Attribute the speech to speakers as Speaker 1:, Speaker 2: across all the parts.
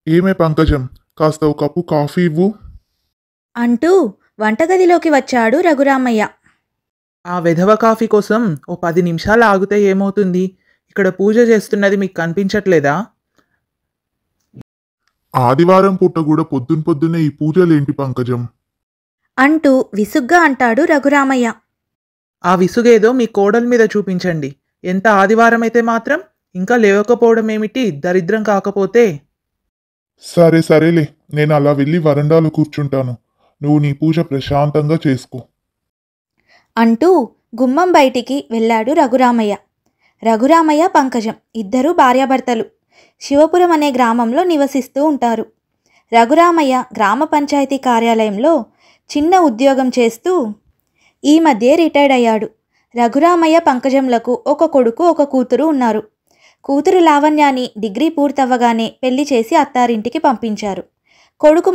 Speaker 1: ఏమే పంకజం, కాస్త ఒక కప్పు కాఫీ ఇవ్వు.
Speaker 2: అంటూ వంటగదిలోకి వచ్చాడు రఘురామయ్య.
Speaker 3: ఆ వెధవ కాఫీ కోసం ఓ 10 నిమిషాలు ఆగితే ఏమవుతుంది? ఇక్కడ పూజ చేస్తున్నది మీకు కనిపించట్లేదా?
Speaker 1: ఆదివారం పూట కూడా పొద్దున్నే ఈ పూజలేంటి పంకజం?
Speaker 2: అంటూ విసుగ్గా అంటాడు రఘురామయ్య.
Speaker 3: ఆ విసుగేదో మీ కోడల మీద చూపించండి. ఎంత ఆదివారం అయితే మాత్రం ఇంకా లేవకపోవడం ఏమిటి దరిద్రం కాకపోతే?
Speaker 1: సరేలే, నేను అలా వెళ్ళి వరండాలో కూర్చుంటాను. నువ్వు నీ పూజ ప్రశాంతంగా చేసుకో.
Speaker 2: అంటూ గుమ్మం బయటికి వెళ్ళాడు రఘురామయ్య. రఘురామయ్య, పంకజం ఇద్దరూ భార్యాభర్తలు శివపురం అనే గ్రామంలో నివసిస్తూ ఉంటారు. రఘురామయ్య గ్రామ పంచాయతీ కార్యాలయంలో చిన్న ఉద్యోగం చేస్తూ ఈ మధ్య రిటైర్డ్ అయ్యాడు. రఘురామయ్య, పంకజంలకు ఒక కొడుకు, ఒక కూతురు ఉన్నారు. కూతురు లావణ్యాని డిగ్రీ పూర్తవ్వగానే పెళ్లి చేసి అత్తారింటికి పంపించారు. కొడుకు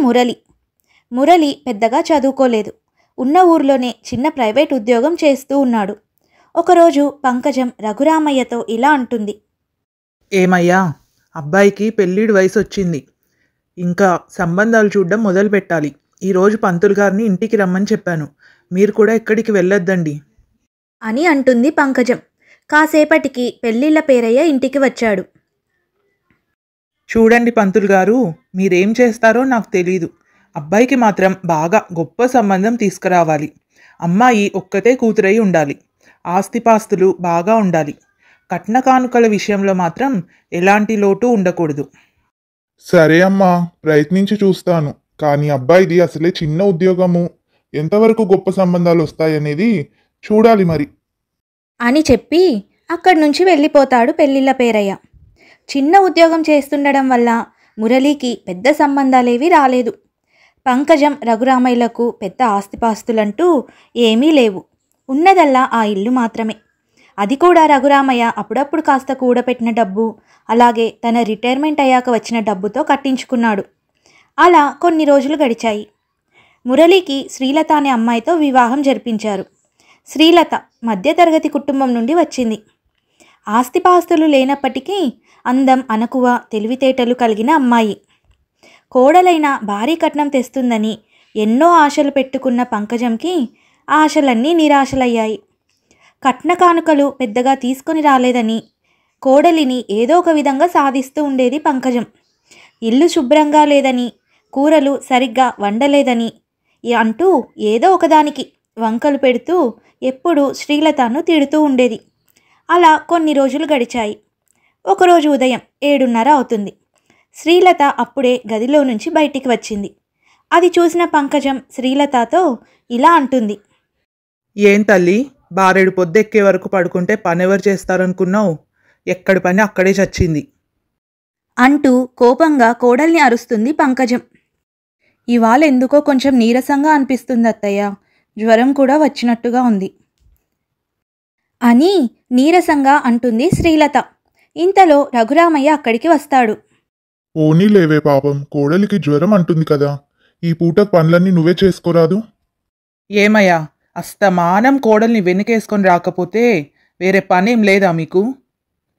Speaker 2: మురళి పెద్దగా చదువుకోలేదు. ఉన్న ఊర్లోనే చిన్న ప్రైవేట్ ఉద్యోగం చేస్తూ ఉన్నాడు. ఒకరోజు పంకజం రఘురామయ్యతో ఇలా అంటుంది.
Speaker 3: ఏమయ్యా, అబ్బాయికి పెళ్ళిడి వయసు వచ్చింది. ఇంకా సంబంధాలు చూడడం మొదలు పెట్టాలి. ఈరోజు పంతులు గారిని ఇంటికి రమ్మని చెప్పాను. మీరు కూడా ఎక్కడికి వెళ్ళొద్దండి
Speaker 2: అని అంటుంది పంకజం. కాసేపటికి పెళ్ళిళ్ళ పేరయ్య ఇంటికి వచ్చాడు.
Speaker 3: చూడండి పంతులు గారు, మీరేం చేస్తారో నాకు తెలీదు. అబ్బాయికి మాత్రం బాగా గొప్ప సంబంధం తీసుకురావాలి. అమ్మాయి ఒక్కతే కూతురై ఉండాలి. ఆస్తిపాస్తులు బాగా ఉండాలి. కట్న కానుకల విషయంలో మాత్రం ఎలాంటి లోటు ఉండకూడదు.
Speaker 1: సరే అమ్మా, ప్రయత్నించి చూస్తాను. కానీ అబ్బాయిది అసలే చిన్న ఉద్యోగము. ఎంతవరకు గొప్ప సంబంధాలు వస్తాయనేది చూడాలి మరి
Speaker 2: అని చెప్పి అక్కడి నుంచి వెళ్ళిపోతాడు పెళ్ళిళ్ళ పేరయ్య. చిన్న ఉద్యోగం చేస్తుండడం వల్ల మురళీకి పెద్ద సంబంధాలేవి రాలేదు. పంకజం, రఘురామయ్యలకు పెద్ద ఆస్తిపాస్తులంటూ ఏమీ లేవు. ఉన్నదల్లా ఆ ఇల్లు మాత్రమే. అది కూడా రఘురామయ్య అప్పుడప్పుడు కాస్త కూడబెట్టిన డబ్బు, అలాగే తన రిటైర్మెంట్ అయ్యాక వచ్చిన డబ్బుతో కట్టించుకున్నాడు. అలా కొన్ని రోజులు గడిచాయి. మురళికి శ్రీలత అనే అమ్మాయితో వివాహం జరిపించారు. శ్రీలత మధ్యతరగతి కుటుంబం నుండి వచ్చింది. ఆస్తిపాస్తులు లేనప్పటికీ అందం, అనకువ, తెలివితేటలు కలిగిన అమ్మాయి. కోడలైన భారీ కట్నం తెస్తుందని ఎన్నో ఆశలు పెట్టుకున్న పంకజంకి ఆశలన్నీ నిరాశలయ్యాయి. కట్న కానుకలు పెద్దగా తీసుకొని రాలేదని కోడలిని ఏదో ఒక విధంగా సాధిస్తూ ఉండేది పంకజం. ఇల్లు శుభ్రంగా లేదని, కూరలు సరిగ్గా వండలేదని అంటూ ఏదో ఒకదానికి వంకలు పెడుతూ ఎప్పుడూ శ్రీలతను తిడుతూ ఉండేది. అలా కొన్ని రోజులు గడిచాయి. ఒకరోజు ఉదయం 7:30 అవుతుంది. శ్రీలత అప్పుడే గదిలో నుంచి బయటికి వచ్చింది. అది చూసిన పంకజం శ్రీలతతో ఇలా అంటుంది.
Speaker 3: ఏం తల్లి, బారెడు పొద్దెక్కే వరకు పడుకుంటే పనెవరు చేస్తారనుకున్నావు? ఎక్కడి పని అక్కడే చచ్చింది
Speaker 2: అంటూ కోపంగా కోడల్ని అరుస్తుంది పంకజం. ఇవాళ ఎందుకో కొంచెం నీరసంగా అనిపిస్తుంది అత్తయ్య, జ్వరం కూడా వచ్చినట్టుగా ఉంది అని నీరసంగా అంటుంది శ్రీలత. ఇంతలో రఘురామయ్య అక్కడికి వస్తాడు.
Speaker 1: పోనీ లేవే పాపం, కోడలికి జ్వరం అంటుంది కదా, ఈ పూట పనులన్నీ నువ్వే చేసుకోరాదు?
Speaker 3: ఏమయ్యా, అస్తమానం కోడల్ని వెనుకేసుకొని రాకపోతే వేరే పనేం లేదా మీకు?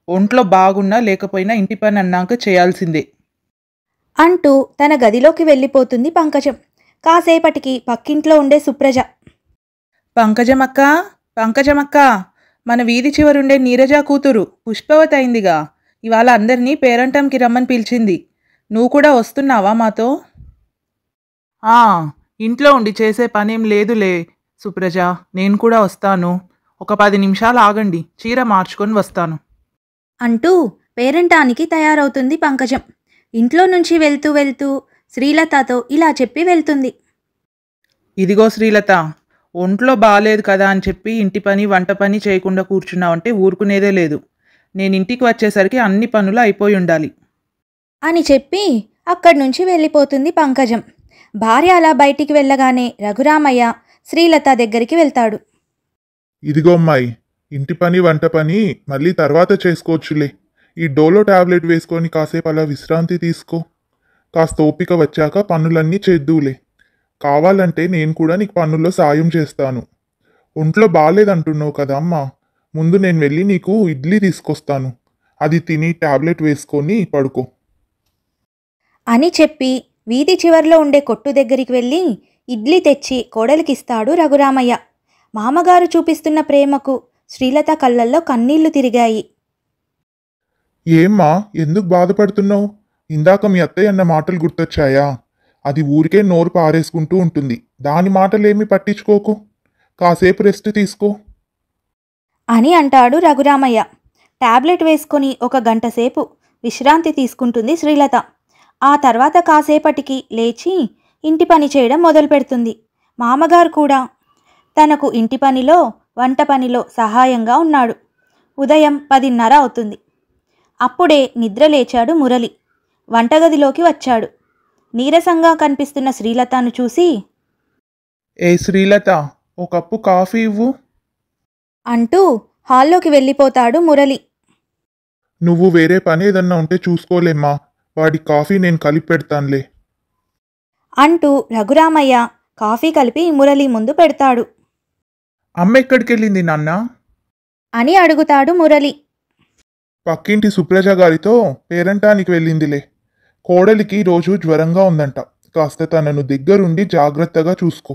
Speaker 3: ఒంట్లో బాగున్నా లేకపోయినా ఇంటి పని అన్నాక చేయాల్సిందే
Speaker 2: అంటూ తన గదిలోకి వెళ్ళిపోతుంది పంకజం. కాసేపటికి పక్కింట్లో ఉండే సుప్రజ,
Speaker 3: పంకజమక్క, మన వీధి చివరుండే నీరజ కూతురు పుష్పవతి అయిందిగా. ఇవాళ అందరినీ పేరంటంకి రమ్మని పిలిచింది. నువ్వు కూడా వస్తున్నావా మాతో? ఇంట్లో ఉండి చేసే పనేం లేదులే సుప్రజ, నేను కూడా వస్తాను. ఒక 10 నిమిషాలు ఆగండి, చీర మార్చుకొని వస్తాను
Speaker 2: అంటూ పేరంటానికి తయారవుతుంది పంకజం. ఇంట్లో నుంచి వెళ్తూ శ్రీలతతో ఇలా చెప్పి వెళ్తుంది.
Speaker 3: ఇదిగో శ్రీలత, ఒంట్లో బాగాలేదు కదా అని చెప్పి ఇంటి పని వంట పని చేయకుండా కూర్చున్నావంటే ఊరుకునేదే లేదు. నేను ఇంటికి వచ్చేసరికి అన్ని పనులు అయిపోయి ఉండాలి
Speaker 2: అని చెప్పి అక్కడి నుంచి వెళ్ళిపోతుంది పంకజం. భార్య అలా బయటికి వెళ్ళగానే రఘురామయ్య శ్రీలత దగ్గరికి వెళ్తాడు.
Speaker 1: ఇదిగో అమ్మాయి, ఇంటి పని వంట పని మళ్ళీ తర్వాత చేసుకోవచ్చులే. ఈ డోలో టాబ్లెట్ వేసుకొని కాసేపు అలా విశ్రాంతి తీసుకో. కాస్త ఓపిక వచ్చాక పనులన్నీ చేద్దువులే. కావాలంటే నేను కూడా నీకు పనుల్లో సాయం చేస్తాను. ఒంట్లో బాగాలేదంటున్నావు కదా అమ్మా, ముందు నేను వెళ్ళి నీకు ఇడ్లీ తీసుకొస్తాను. అది తిని టాబ్లెట్ వేసుకొని పడుకో
Speaker 2: అని చెప్పి వీధి చివర్లో ఉండే కొట్టు దగ్గరికి వెళ్ళి ఇడ్లీ తెచ్చి కోడలికిస్తాడు రఘురామయ్య. మామగారు చూపిస్తున్న ప్రేమకు శ్రీలత కళ్ళల్లో కన్నీళ్లు తిరిగాయి.
Speaker 1: ఏమ్మా, ఎందుకు బాధపడుతున్నావు? ఇందాక మీ అత్తయ్య అన్న మాటలు గుర్తొచ్చాయా? అది ఊరికే నోరు పారేసుకుంటూ ఉంటుంది. దాని మాటలేమీ పట్టించుకోకు. కాసేపు రెస్ట్ తీసుకో
Speaker 2: అని అంటాడు రఘురామయ్య. టాబ్లెట్ వేసుకొని 1 గంట సేపు విశ్రాంతి తీసుకుంటుంది శ్రీలత. ఆ తర్వాత కాసేపటికి లేచి ఇంటి పని చేయడం మొదలు పెడుతుంది. మామగారు కూడా తనకు ఇంటి పనిలో వంట పనిలో సహాయంగా ఉన్నాడు. ఉదయం 10:30 అవుతుంది. అప్పుడే నిద్ర లేచాడు మురళి. వంటగదిలోకి వచ్చాడు. నీరసంగా కనిపిస్తున్న శ్రీలతను చూసి,
Speaker 3: ఏ శ్రీలత, ఓ కప్పు కాఫీ ఇవ్వు
Speaker 2: అంటూ హాల్లోకి వెళ్ళిపోతాడు మురళి.
Speaker 1: నువ్వు వేరే పని ఏదన్నా ఉంటే చూసుకోలేమ్మా. వాడి కాఫీ నేను కలిపి పెడతానులే
Speaker 2: అంటూ రఘురామయ్య కాఫీ కలిపి మురళి ముందు పెడతాడు.
Speaker 3: అమ్మ ఎక్కడికి వెళ్ళింది నాన్న?
Speaker 2: అని అడుగుతాడు మురళి.
Speaker 1: పక్కింటి సుప్రజ గారితో పేరంటానికి వెళ్ళిందిలే. కోడలికి రోజు జ్వరంగా ఉందంట. కాస్త తనను దగ్గరుండి జాగ్రత్తగా చూసుకో.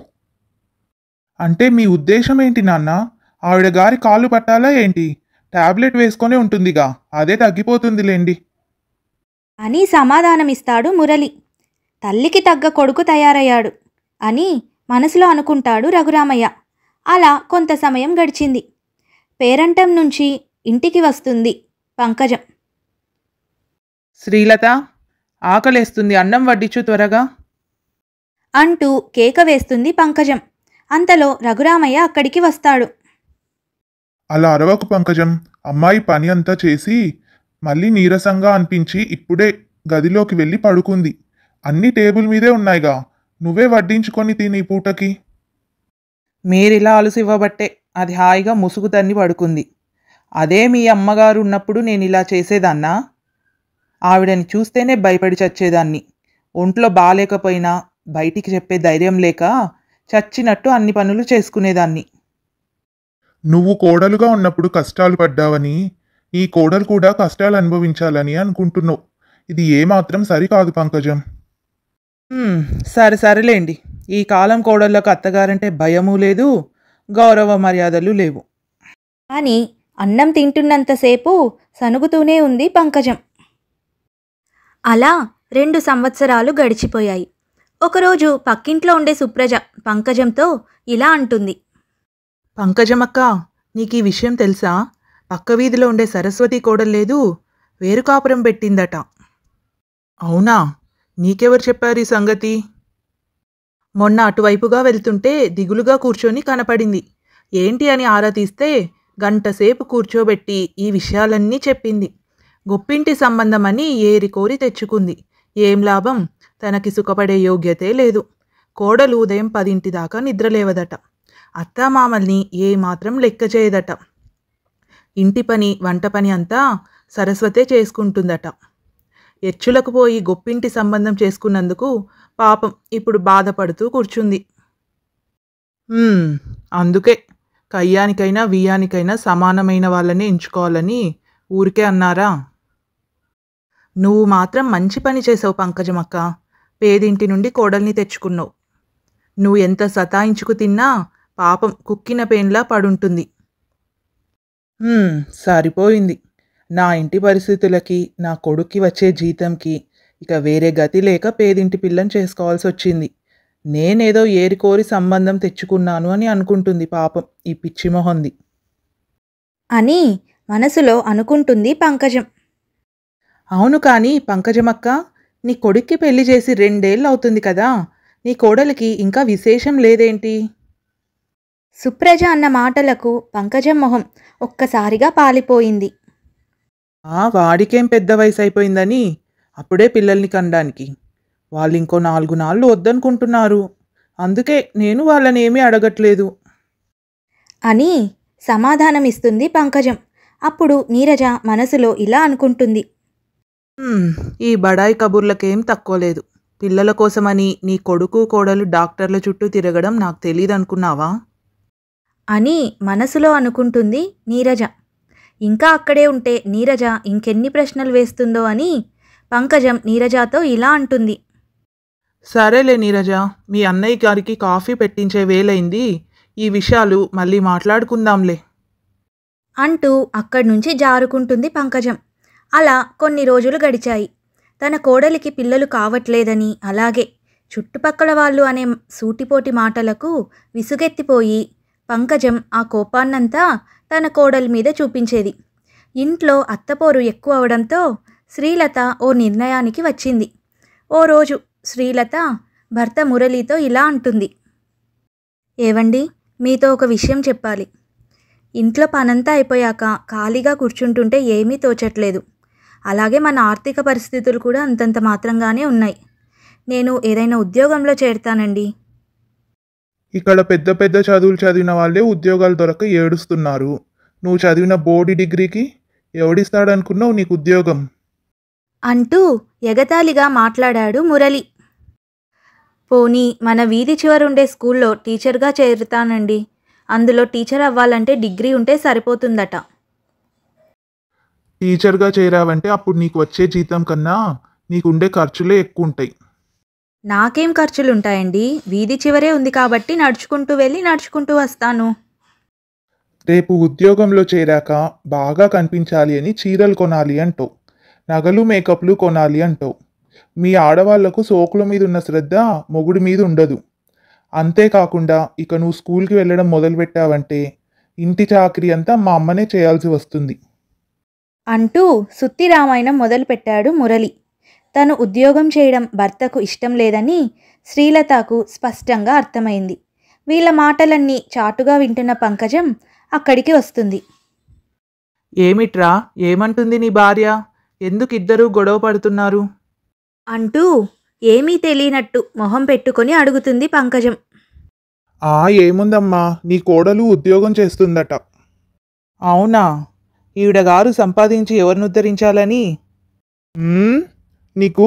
Speaker 3: అంటే మీ ఉద్దేశం ఏంటి నాన్న? ఆవిడ గారి కాళ్ళు పట్టాలా ఏంటి? టాబ్లెట్ వేసుకొనే ఉంటుందిగా, అదే తగ్గిపోతుందిలేండి
Speaker 2: అని సమాధానమిస్తాడు మురళి. తల్లికి తగ్గ కొడుకు తయారయ్యాడు అని మనసులో అనుకుంటాడు రఘురామయ్య. అలా కొంత సమయం గడిచింది. పేరంటం నుంచి ఇంటికి వస్తుంది పంకజం.
Speaker 3: శ్రీలత, ఆకలేస్తుంది, అన్నం వడ్డించు త్వరగా
Speaker 2: అంటూ కేక వేస్తుంది పంకజం. అంతలో రఘురామయ్య అక్కడికి వస్తాడు.
Speaker 1: అలా అరవకు పంకజం. అమ్మాయి పని అంతా చేసి మళ్ళీ నీరసంగా అనిపించి ఇప్పుడే గదిలోకి వెళ్ళి పడుకుంది. అన్నీ టేబుల్ మీదే ఉన్నాయిగా, నువ్వే వడ్డించుకొని తిని పూటకి.
Speaker 3: మీరిలా అలసివ్వబట్టే అది హాయిగా ముసుగు తన్ని పడుకుంది. అదే మీ అమ్మగారు ఉన్నప్పుడు నేను ఇలా చేసేదాన్నా? ఆవిడని చూస్తేనే భయపడి చచ్చేదాన్ని. ఒంట్లో బాలేకపోయినా బయటికి చెప్పే ధైర్యం లేక చచ్చినట్టు అన్ని పనులు చేసుకునేదాన్ని.
Speaker 1: నువ్వు కోడలుగా ఉన్నప్పుడు కష్టాలు పడ్డావని ఈ కోడలు కూడా కష్టాలు అనుభవించాలని అనుకుంటున్నావు. ఇది ఏమాత్రం సరికాదు పంకజం.
Speaker 3: సరేలేండి. ఈ కాలం కోడళ్ళకు అత్తగారంటే భయమూ లేదు, గౌరవ మర్యాదలు లేవు
Speaker 2: అని అన్నం తింటున్నంతసేపు సనుగుతూనే ఉంది పంకజం. అలా 2 సంవత్సరాలు గడిచిపోయాయి. ఒకరోజు పక్కింట్లో ఉండే సుప్రజ పంకజంతో ఇలా అంటుంది.
Speaker 3: పంకజమక్క, నీకు ఈ విషయం తెలుసా? పక్క వీధిలో ఉండే సరస్వతి కోడల్లేదు, వేరు కాపురం పెట్టిందట. అవునా? నీకెవరు చెప్పారు ఈ సంగతి? మొన్న అటువైపుగా వెళ్తుంటే దిగులుగా కూర్చొని కనపడింది. ఏంటి అని ఆరా తీస్తే గంటసేపు కూర్చోబెట్టి ఈ విషయాలన్నీ చెప్పింది. గొప్పింటి సంబంధమని ఏరికోరి తెచ్చుకుంది. ఏం లాభం? తనకి సుఖపడే యోగ్యతే లేదు. కోడలు ఉదయం 10 దాకా నిద్రలేవదట. అత్తామామల్ని ఏమాత్రం లెక్క చేయదట. ఇంటి పని వంట పని అంతా సరస్వతే చేసుకుంటుందట. ఎచ్చులకు పోయి గొప్పింటి సంబంధం చేసుకున్నందుకు పాపం ఇప్పుడు బాధపడుతూ కూర్చుంది. అందుకే కయ్యానికైనా వియ్యానికైనా సమానమైన వాళ్ళని ఎంచుకోవాలని ఊరికే అన్నారా? నువ్వు మాత్రం మంచి పని చేసావు పంకజమక్క. పేదింటి నుండి కోడల్ని తెచ్చుకున్నావు. నువ్వు ఎంత సతాయించుకు తిన్నా పాపం కుక్కిన పేన్లా పడుంటుంది. సరిపోయింది. నా ఇంటి పరిస్థితులకి, నా కొడుక్కి వచ్చే జీతంకి ఇక వేరే గతి లేక పేదింటి పిల్లని చేసుకోవాల్సి వచ్చింది. నేనేదో ఏరికోరి సంబంధం తెచ్చుకున్నాను అని అనుకుంటుంది పాపం ఈ పిచ్చిమొహంది
Speaker 2: అని మనసులో అనుకుంటుంది పంకజం.
Speaker 3: అవును కానీ పంకజమక్క, నీ కొడుక్కి పెళ్లి చేసి 2 ఏళ్ళు అవుతుంది కదా, నీ కోడలికి ఇంకా విశేషం లేదేంటి?
Speaker 2: సుప్రజ అన్న మాటలకు పంకజం మొహం ఒక్కసారిగా పాలిపోయింది.
Speaker 3: వాడికేం పెద్ద వయసు అయిపోయిందని అప్పుడే పిల్లల్ని కనడానికి. వాళ్ళు ఇంకో 4 నాళ్ళు వద్దనుకుంటున్నారు. అందుకే నేను వాళ్ళని ఏమీ అడగట్లేదు
Speaker 2: అని సమాధానమిస్తుంది పంకజం. అప్పుడు నీరజ మనసులో ఇలా అనుకుంటుంది.
Speaker 3: ఈ బడాయి కబుర్లకేం తక్కువ లేదు. పిల్లల కోసమని నీ కొడుకు కోడలు డాక్టర్ల చుట్టూ తిరగడం నాకు తెలియదనుకున్నావా?
Speaker 2: అని మనసులో అనుకుంటుంది నీరజ. ఇంకా అక్కడే ఉంటే నీరజ ఇంకెన్ని ప్రశ్నలు వేస్తుందో అని పంకజం నీరజతో ఇలా అంటుంది.
Speaker 3: సరేలే నీరజ, మీ అన్నయ్య గారికి కాఫీ పెట్టించే వేలైంది. ఈ విషయాలు మళ్ళీ మాట్లాడుకుందాంలే
Speaker 2: అంటూ అక్కడి నుంచి జారుకుంటుంది పంకజం. అలా కొన్ని రోజులు గడిచాయి. తన కోడలికి పిల్లలు కావట్లేదని, అలాగే చుట్టుపక్కల వాళ్ళు అనే సూటిపోటి మాటలకు విసుగెత్తిపోయి పంకజం ఆ కోపాన్నంతా తన కోడలి మీద చూపించేది. ఇంట్లో అత్తపోరు ఎక్కువ అవడంతో శ్రీలత ఓ నిర్ణయానికి వచ్చింది. ఓ రోజు శ్రీలత భర్త మురళితో ఇలా అంటుంది. ఏవండి, మీతో ఒక విషయం చెప్పాలి. ఇంట్లో పనంతా అయిపోయాక ఖాళీగా కూర్చుంటుంటే ఏమీ తోచట్లేదు. అలాగే మన ఆర్థిక పరిస్థితులు కూడా అంతంత మాత్రంగానే ఉన్నాయి. నేను ఏదైనా ఉద్యోగంలో చేరతానండి.
Speaker 1: ఇక్కడ పెద్ద పెద్ద చదువులు చదివిన వాళ్ళే ఉద్యోగాలు దొరక ఏడుస్తున్నారు. నువ్వు చదివిన బోర్డు డిగ్రీకి ఎవడిస్తాడనుకున్నావు నీకు ఉద్యోగం?
Speaker 2: అంటూ ఎగతాళిగా మాట్లాడాడు మురళి. పోనీ మన వీధి చివరుండే స్కూల్లో టీచర్గా చేరుతానండి. అందులో టీచర్ అవ్వాలంటే డిగ్రీ ఉంటే సరిపోతుందట.
Speaker 1: టీచర్గా చేరావంటే అప్పుడు నీకు వచ్చే జీతం కన్నా నీకుండే ఖర్చులే ఎక్కువ ఉంటాయి.
Speaker 2: నాకేం ఖర్చులుంటాయండి? వీధి చివరే ఉంది కాబట్టి నడుచుకుంటూ వెళ్ళి నడుచుకుంటూ వస్తాను.
Speaker 1: రేపు ఉద్యోగంలో చేరాక బాగా కనిపించాలి అని చీరలు కొనాలి అంటావు, నగలు మేకప్లు కొనాలి అంటావు. మీ ఆడవాళ్లకు సోకుల మీద ఉన్న శ్రద్ధ మొగుడి మీద ఉండదు. అంతేకాకుండా ఇక నువ్వు స్కూల్కి వెళ్ళడం మొదలుపెట్టావంటే ఇంటి చాకరీ అంతా మా అమ్మనే చేయాల్సి వస్తుంది
Speaker 2: అంటూ సుత్తి రామాయణం మొదలుపెట్టాడు మురళి. తను ఉద్యోగం చేయడం భర్తకు ఇష్టం లేదని శ్రీలతకు స్పష్టంగా అర్థమైంది. వీళ్ళ మాటలన్నీ చాటుగా వింటున్న పంకజం అక్కడికి వస్తుంది.
Speaker 3: ఏమిట్రా, ఏమంటుంది నీ భార్య? ఎందుకు ఇద్దరూ గొడవ పడుతున్నారు
Speaker 2: అంటూ ఏమీ తెలియనట్టు మొహం పెట్టుకొని అడుగుతుంది పంకజం.
Speaker 1: ఏముందమ్మా, నీ కోడలు ఉద్యోగం చేస్తుందట.
Speaker 3: అవునా? ఈవిడ గారు సంపాదించి ఎవరిని ఉద్ధరించాలని?
Speaker 1: నీకు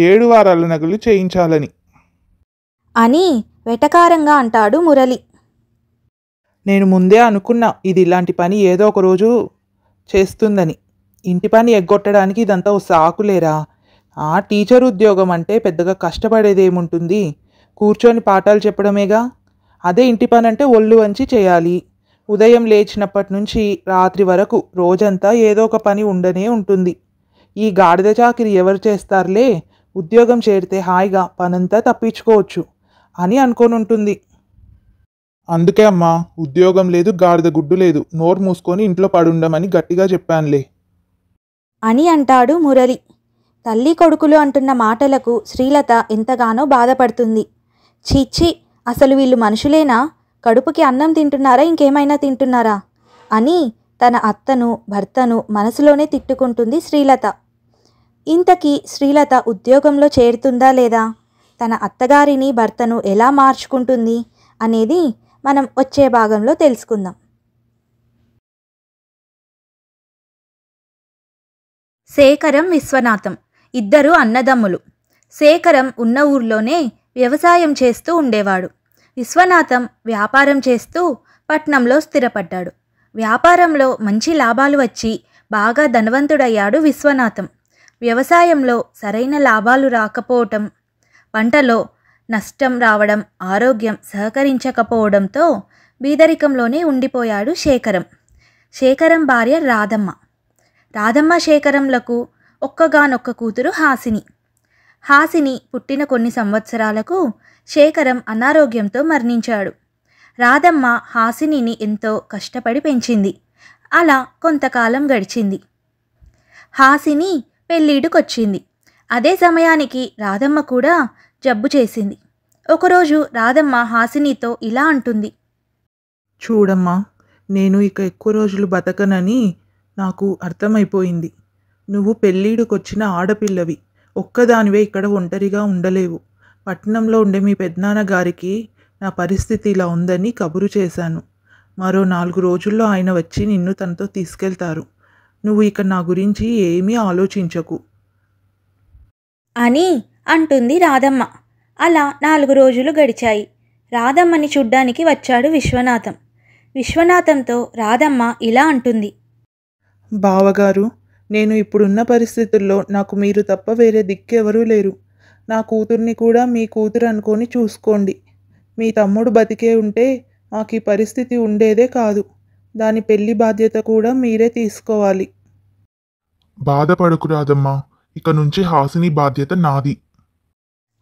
Speaker 1: 7 వారాల నగలు చేయించాలని
Speaker 2: అని వెటకారంగా అంటాడు మురళి.
Speaker 3: నేను ముందే అనుకున్నా ఇది ఇలాంటి పని ఏదో ఒక రోజు చేస్తుందని. ఇంటి పని ఎగ్గొట్టడానికి ఇదంతా ఓ సాకులేరా. ఆ టీచర్ ఉద్యోగం అంటే పెద్దగా కష్టపడేదేముంటుంది, కూర్చొని పాఠాలు చెప్పడమేగా. అదే ఇంటి పని అంటే ఒళ్ళు వంచి చేయాలి. ఉదయం లేచినప్పటి నుంచి రాత్రి వరకు రోజంతా ఏదో ఒక పని ఉండనే ఉంటుంది. ఈ గాడిద చాకిరి ఎవరు చేస్తారులే, ఉద్యోగం చేరితే హాయిగా పనంతా తప్పించుకోవచ్చు అని అనుకొని ఉంటుంది.
Speaker 1: అందుకే అమ్మా, ఉద్యోగం లేదు, గాడిద గుడ్డు లేదు, నోరు మూసుకొని ఇంట్లో పడుండమని గట్టిగా చెప్పానులే
Speaker 2: అని అంటాడు మురళి. తల్లి కొడుకులు అంటున్న మాటలకు శ్రీలత ఎంతగానో బాధపడుతుంది. చీచ్చి, అసలు వీళ్ళు మనుషులేనా? కడుపుకి అన్నం తింటున్నారా, ఇంకేమైనా తింటున్నారా అని తన అత్తను భర్తను మనసులోనే తిట్టుకుంటుంది శ్రీలత. ఇంతకీ శ్రీలత ఉద్యోగంలో చేరుతుందా లేదా, తన అత్తగారిని భర్తను ఎలా మార్చుకుంటుంది అనేది మనం వచ్చే భాగంలో తెలుసుకుందాం. శేఖరం, విశ్వనాథం ఇద్దరు అన్నదమ్ములు. శేఖరం ఉన్న ఊర్లోనే వ్యవసాయం చేస్తూ ఉండేవాడు. విశ్వనాథం వ్యాపారం చేస్తూ పట్నంలో స్థిరపడ్డాడు. వ్యాపారంలో మంచి లాభాలు వచ్చి బాగా ధనవంతుడయ్యాడు విశ్వనాథం. వ్యవసాయంలో సరైన లాభాలు రాకపోవటం, పంటలో నష్టం రావడం, ఆరోగ్యం సహకరించకపోవడంతో బీదరికంలోనే ఉండిపోయాడు శేఖరం. శేఖరం భార్య రాధమ్మ. రాధమ్మ శేఖరంలకు ఒక్కగానొక్క కూతురు హాసిని. హాసిని పుట్టిన కొన్ని సంవత్సరాలకు శేఖరం అనారోగ్యంతో మరణించాడు. రాధమ్మ హాసినిని ఎంతో కష్టపడి పెంచింది. అలా కొంతకాలం గడిచింది. హాసిని పెళ్ళిడుకొచ్చింది. అదే సమయానికి రాధమ్మ కూడా జబ్బు చేసింది. ఒకరోజు రాధమ్మ హాసినితో ఇలా అంటుంది.
Speaker 3: చూడమ్మా, నేను ఇక ఎక్కువ రోజులు బతకనని నాకు అర్థమైపోయింది. నువ్వు పెళ్ళిడుకొచ్చిన ఆడపిల్లవి, ఒక్కదానివే ఇక్కడ ఒంటరిగా ఉండలేవు. పట్టణంలో ఉండే మీ పెద్దనాన్న గారికి నా పరిస్థితి ఇలా ఉందని కబురు చేశాను. మరో 4 రోజుల్లో ఆయన వచ్చి నిన్ను తనతో తీసుకెళ్తారు. నువ్వు ఇక నా గురించి ఏమీ ఆలోచించకు
Speaker 2: అని అంటుంది రాధమ్మ. అలా 4 రోజులు గడిచాయి. రాధమ్మని చూడ్డానికి వచ్చాడు విశ్వనాథం. విశ్వనాథంతో రాధమ్మ ఇలా అంటుంది.
Speaker 3: బావగారు, నేను ఇప్పుడున్న పరిస్థితుల్లో నాకు మీరు తప్ప వేరే దిక్కెవరూ లేరు. నా కూతుర్ని కూడా మీ కూతురు అనుకొని చూసుకోండి. మీ తమ్ముడు బతికే ఉంటే మాకు ఈ పరిస్థితి ఉండేదే కాదు. దాని పెళ్లి బాధ్యత కూడా మీరే తీసుకోవాలి.
Speaker 1: బాధపడకు రాదమ్మా, ఇక నుంచి హాసిని బాధ్యత నాది.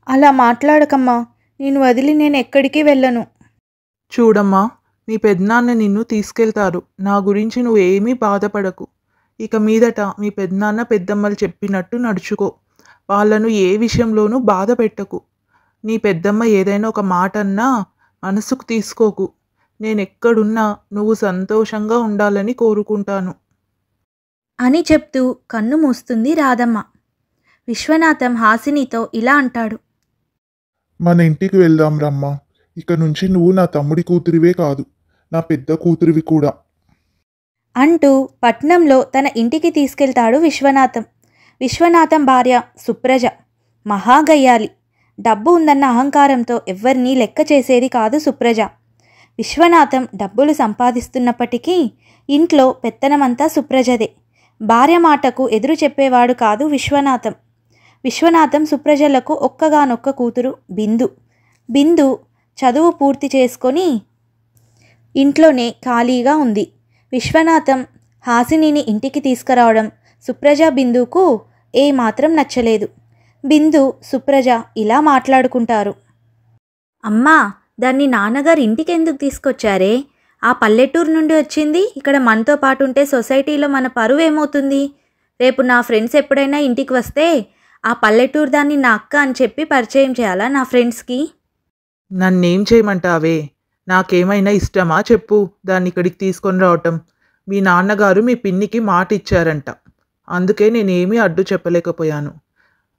Speaker 2: అలా మాట్లాడకమ్మా, నేను వదిలి నేను ఎక్కడికి వెళ్ళను.
Speaker 3: చూడమ్మా, మీ పెద్దనాన్న నిన్ను తీసుకెళ్తారు. నా గురించి నువ్వేమీ బాధపడకు. ఇక మీదట మీ పెద్దనాన్న పెద్దమ్మలు చెప్పినట్టు నడుచుకో. వాళ్ళను ఏ విషయంలోనూ బాధ పెట్టకు. నీ పెద్దమ్మ ఏదైనా ఒక మాట అన్నా మనసుకు తీసుకోకు. నేనెక్కడున్నా నువ్వు సంతోషంగా ఉండాలని కోరుకుంటాను
Speaker 2: అని చెప్తూ కన్ను మూస్తుంది రాధమ్మ. విశ్వనాథం హాసినితో ఇలా అంటాడు.
Speaker 1: మన ఇంటికి వెళ్దాం రమ్మా. ఇక నుంచి నువ్వు నా తమ్ముడి కూతురివే కాదు, నా పెద్ద కూతురివి కూడా
Speaker 2: అంటూ పట్నంలో తన ఇంటికి తీసుకెళ్తాడు విశ్వనాథం. విశ్వనాథం భార్య సుప్రజ మహాగయ్యాలి. డబ్బు ఉందన్న అహంకారంతో ఎవ్వరినీ లెక్క చేసేది కాదు సుప్రజ. విశ్వనాథం డబ్బులు సంపాదిస్తున్నప్పటికీ ఇంట్లో పెత్తనమంతా సుప్రజదే. భార్య మాటకు ఎదురు చెప్పేవాడు కాదు విశ్వనాథం. విశ్వనాథం సుప్రజలకు ఒక్కగానొక్క కూతురు బిందు. బిందు చదువు పూర్తి చేసుకొని ఇంట్లోనే ఖాళీగా ఉంది. విశ్వనాథం హాసినిని ఇంటికి తీసుకురావడం సుప్రజ బిందుకు ఏమాత్రం నచ్చలేదు. బిందు సుప్రజ ఇలా మాట్లాడుకుంటారు. అమ్మా, దాన్ని నాన్నగారు ఇంటికి ఎందుకు తీసుకొచ్చారే? ఆ పల్లెటూరు నుండి వచ్చింది, ఇక్కడ మనతో పాటు ఉంటే సొసైటీలో మన పరువు ఏమవుతుంది? రేపు నా ఫ్రెండ్స్ ఎప్పుడైనా ఇంటికి వస్తే ఆ పల్లెటూరు దాన్ని నా అక్క అని చెప్పి పరిచయం చేయాలా నా ఫ్రెండ్స్కి?
Speaker 3: నన్నేం చేయమంటావే? నాకేమైనా ఇష్టమా చెప్పు దాన్ని ఇక్కడికి తీసుకొని రావటం? మీ నాన్నగారు మీ పిన్నికి మాట ఇచ్చారంట, అందుకే నేనేమీ అడ్డు చెప్పలేకపోయాను.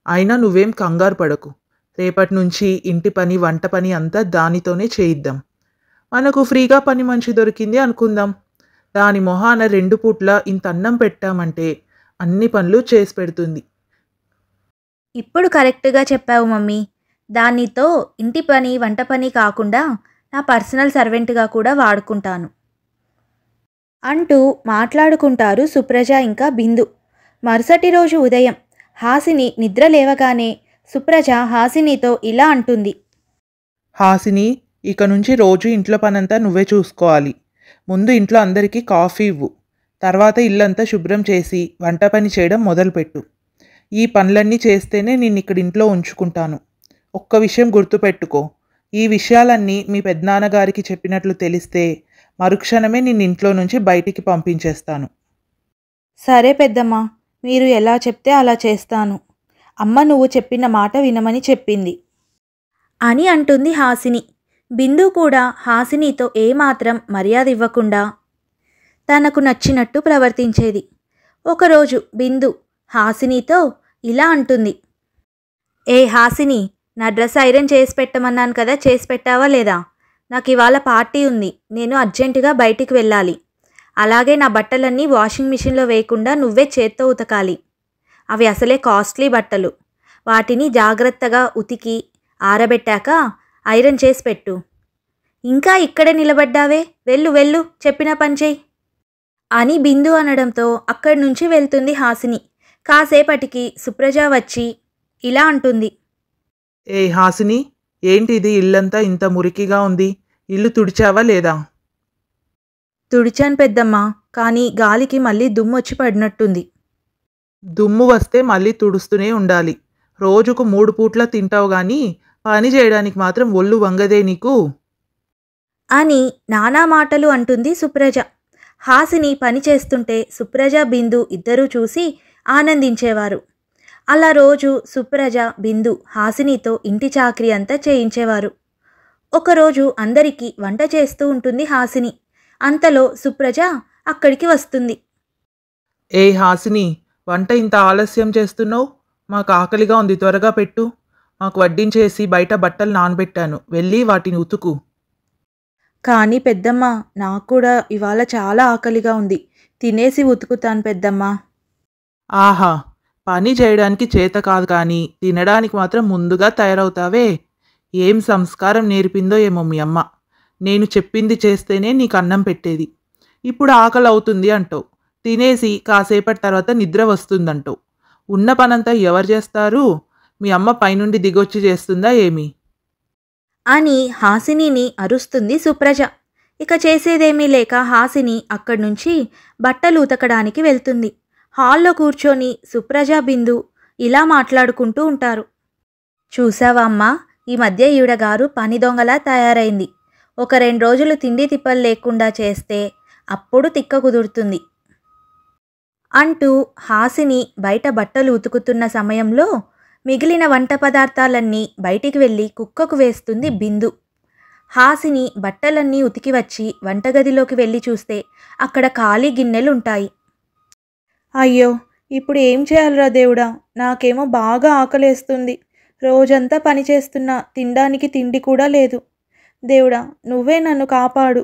Speaker 3: అయినా నువ్వేం కంగారు పడకు. రేపటి నుంచి ఇంటి పని వంట పని అంతా దానితోనే చేయిద్దాం. మనకు ఫ్రీగా పని మనిషి దొరికింది అనుకుందాం. దాని మొహాన 2 పూట్ల ఇంత అన్నం పెట్టామంటే అన్ని పనులు చేసి పెడుతుంది.
Speaker 2: ఇప్పుడు కరెక్ట్గా చెప్పావు మమ్మీ. దానితో ఇంటి పని వంట పని కాకుండా నా పర్సనల్ సర్వెంట్గా కూడా వాడుకుంటాను అంటూ మాట్లాడుకుంటారు సుప్రజ ఇంకా బిందు. మరుసటి రోజు ఉదయం హాసిని నిద్ర లేవగానే సుప్రజ హాసినితో ఇలా అంటుంది.
Speaker 3: హాసిని, ఇక నుంచి రోజు ఇంట్లో పనంతా నువ్వే చూసుకోవాలి. ముందు ఇంట్లో అందరికీ కాఫీ ఇవ్వు. తర్వాత ఇల్లంతా శుభ్రం చేసి వంట పని చేయడం మొదలుపెట్టు. ఈ పనులన్నీ చేస్తేనే నేను ఇక్కడ ఇంట్లో ఉంచుకుంటాను. ఒక్క విషయం గుర్తుపెట్టుకో, ఈ విషయాలన్నీ మీ పెద్దనాన్నగారికి చెప్పినట్లు తెలిస్తే మరుక్షణమే నిన్ను ఇంట్లో నుంచి బయటికి పంపించేస్తాను.
Speaker 2: సరే పెద్దమ్మ, మీరు ఎలా చెప్తే అలా చేస్తాను. అమ్మ నువ్వు చెప్పిన మాట వినమని చెప్పింది అని అంటుంది హాసిని. బిందు కూడా హాసినితో ఏమాత్రం మర్యాద ఇవ్వకుండా తనకు నచ్చినట్టు ప్రవర్తించేది. ఒకరోజు బిందు హాసినితో ఇలా అంటుంది. ఏ హాసిని, నా డ్రెస్ ఐరన్ చేసి పెట్టమన్నాను కదా, చేసి పెట్టావా లేదా? నాకు ఇవాళ పార్టీ ఉంది, నేను అర్జెంటుగా బయటికి వెళ్ళాలి. అలాగే నా బట్టలన్నీ వాషింగ్ మిషన్లో వేయకుండా నువ్వే చేత్తో ఉతకాలి. అవి అసలే కాస్ట్లీ బట్టలు. వాటిని జాగ్రత్తగా ఉతికి ఆరబెట్టాక ఐరన్ చేసి పెట్టు. ఇంకా ఇక్కడే నిలబడ్డావే, వెళ్ళు వెళ్ళు, చెప్పిన పని చెయ్యి అని బిందు అనడంతో అక్కడి నుంచి వెళ్తుంది హాసిని. కాసేపటికి సుప్రజ వచ్చి ఇలా అంటుంది.
Speaker 3: ఏ హాసిని, ఏంటిది? ఇల్లంతా ఇంత మురికిగా ఉంది. ఇల్లు తుడిచావా లేదా?
Speaker 2: తుడిచాను పెద్దమ్మ, కానీ గాలికి మళ్ళీ దుమ్ము వచ్చి పడినట్టుంది.
Speaker 3: దుమ్ము వస్తే మళ్ళీ తుడుస్తూనే ఉండాలి. రోజుకు 3 పూట్ల తింటావు కానీ పని చేయడానికి మాత్రం ఒళ్ళు వంగదే నీకు
Speaker 2: అని నానా మాటలు అంటుంది సుప్రజ. హాసిని పని చేస్తుంటే సుప్రజ బిందు ఇద్దరూ చూసి ఆనందించేవారు. అలా రోజు సుప్రజ బిందు హాసినితో ఇంటి చాకరీ అంతా చేయించేవారు. ఒకరోజు అందరికీ వంట చేస్తూ ఉంటుంది హాసిని. అంతలో సుప్రజ అక్కడికి వస్తుంది.
Speaker 3: ఏ హాసిని, వంట ఇంత ఆలస్యం చేస్తున్నావు? మాకు ఆకలిగా ఉంది, త్వరగా పెట్టు. మాకు వడ్డించేసి బయట బట్టలు నానబెట్టాను, వెళ్ళి వాటిని ఉతుకు.
Speaker 2: కానీ పెద్దమ్మ, నాకు కూడా ఇవాళ చాలా ఆకలిగా ఉంది, తినేసి ఉతుకుతాను పెద్దమ్మ.
Speaker 3: ఆహా, పని చేయడానికి చేత కాదు కానీ తినడానికి మాత్రం ముందుగా తయారవుతావే. ఏం సంస్కారం నేర్పిందో ఏమో మీ అమ్మ. నేను చెప్పింది చేస్తేనే నీకు అన్నం పెట్టేది. ఇప్పుడు ఆకలి అవుతుంది అంటావు, తినేసి కాసేపటి తర్వాత నిద్ర వస్తుందంటావు. ఉన్న పనంతా ఎవరు చేస్తారు? మీ అమ్మ పైనుండి దిగొచ్చి చేస్తుందా ఏమి?
Speaker 2: అని హాసినిని అరుస్తుంది సుప్రజ. ఇక చేసేదేమీ లేక హాసిని అక్కడి నుంచి బట్టలు ఉతకడానికి వెళ్తుంది. హాల్లో కూర్చొని సుప్రజ, బిందు ఇలా మాట్లాడుకుంటూ ఉంటారు. చూసావా అమ్మా, ఈ మధ్య ఈవిడగారు పని దొంగలా తయారైంది. ఒక 2 రోజులు తిండి తిప్పలు లేకుండా చేస్తే అప్పుడు తిక్క కుదురుతుంది అంటూ హాసిని బయట బట్టలు ఉతుకుతున్న సమయంలో మిగిలిన వంట పదార్థాలన్నీ బయటికి వెళ్ళి కుక్కకు వేస్తుంది బిందు. హాసిని బట్టలన్నీ ఉతికి వచ్చి వంటగదిలోకి వెళ్ళి చూస్తే అక్కడ ఖాళీ గిన్నెలుంటాయి. అయ్యో, ఇప్పుడు ఏం చేయాలిరా దేవుడా, నాకేమో బాగా ఆకలేస్తుంది. రోజంతా పని చేస్తున్నా తినడానికి తిండి కూడా లేదు. దేవుడా, నువ్వే నన్ను కాపాడు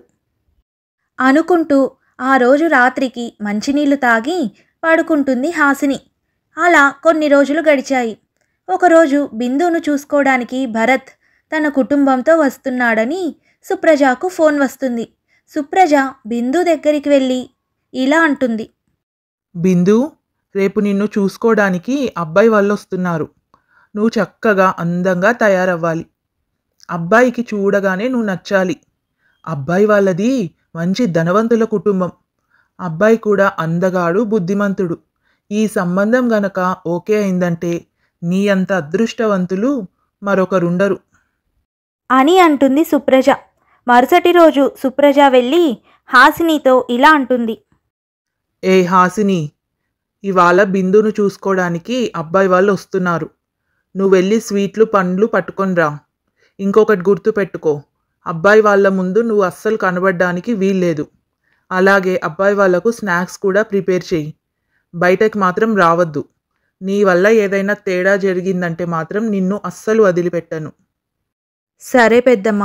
Speaker 2: అనుకుంటూ ఆ రోజు రాత్రికి మంచినీళ్లు తాగి పడుకుంటుంది హాసిని. అలా కొన్ని రోజులు గడిచాయి. ఒకరోజు బిందును చూసుకోవడానికి భరత్ తన కుటుంబంతో వస్తున్నాడని సుప్రజకు ఫోన్ వస్తుంది. సుప్రజ బిందు దగ్గరికి వెళ్ళి ఇలా అంటుంది.
Speaker 3: బిందు, రేపు నిన్ను చూసుకోవడానికి అబ్బాయి వాళ్ళు వస్తున్నారు. నువ్వు చక్కగా అందంగా తయారవ్వాలి. అబ్బాయికి చూడగానే నువ్వు నచ్చాలి. అబ్బాయి వాళ్ళది మంచి ధనవంతుల కుటుంబం. అబ్బాయి కూడా అందగాడు, బుద్ధిమంతుడు. ఈ సంబంధం గనక ఓకే అయిందంటే నీ అంత అదృష్టవంతులు మరొకరుండరు
Speaker 2: అని అంటుంది సుప్రజ. మరుసటి రోజు సుప్రజ వెళ్ళి హాసినితో ఇలా అంటుంది.
Speaker 3: ఏ హాసిని, ఇవాళ బిందును చూసుకోవడానికి అబ్బాయి వాళ్ళు వస్తున్నారు. నువ్వు వెళ్ళి స్వీట్లు, పండ్లు పట్టుకొని రా. ఇంకొకటి గుర్తుపెట్టుకో, అబ్బాయి వాళ్ళ ముందు నువ్వు అస్సలు కనబడడానికి వీల్లేదు. అలాగే అబ్బాయి వాళ్లకు స్నాక్స్ కూడా ప్రిపేర్ చెయ్యి. బయటకి మాత్రం రావద్దు. నీ వల్ల ఏదైనా తేడా జరిగిందంటే మాత్రం నిన్ను అస్సలు వదిలిపెట్టను.
Speaker 2: సరే పెద్దమ్మ,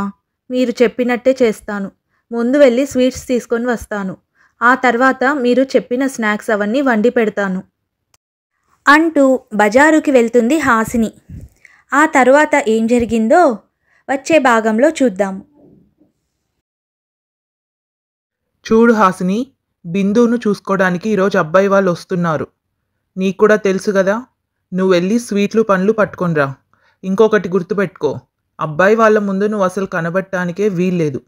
Speaker 2: మీరు చెప్పినట్టే చేస్తాను. ముందు వెళ్ళి స్వీట్స్ తీసుకొని వస్తాను. ఆ తర్వాత మీరు చెప్పిన స్నాక్స్ అవన్నీ వండి పెడతాను అంటూ బజారుకి వెళ్తుంది హాసిని. ఆ తర్వాత ఏం జరిగిందో వచ్చే భాగంలో చూద్దాం.
Speaker 3: చూడు హాసిని, బిందును చూసుకోవడానికి ఈరోజు అబ్బాయి వాళ్ళు వస్తున్నారు. నీకు కూడా తెలుసు కదా. నువ్వు వెళ్ళి స్వీట్లు, పండ్లు పట్టుకొని రా. ఇంకొకటి గుర్తుపెట్టుకో, అబ్బాయి వాళ్ళ ముందు నువ్వు అసలు కనబడటానికే వీల్లేదు.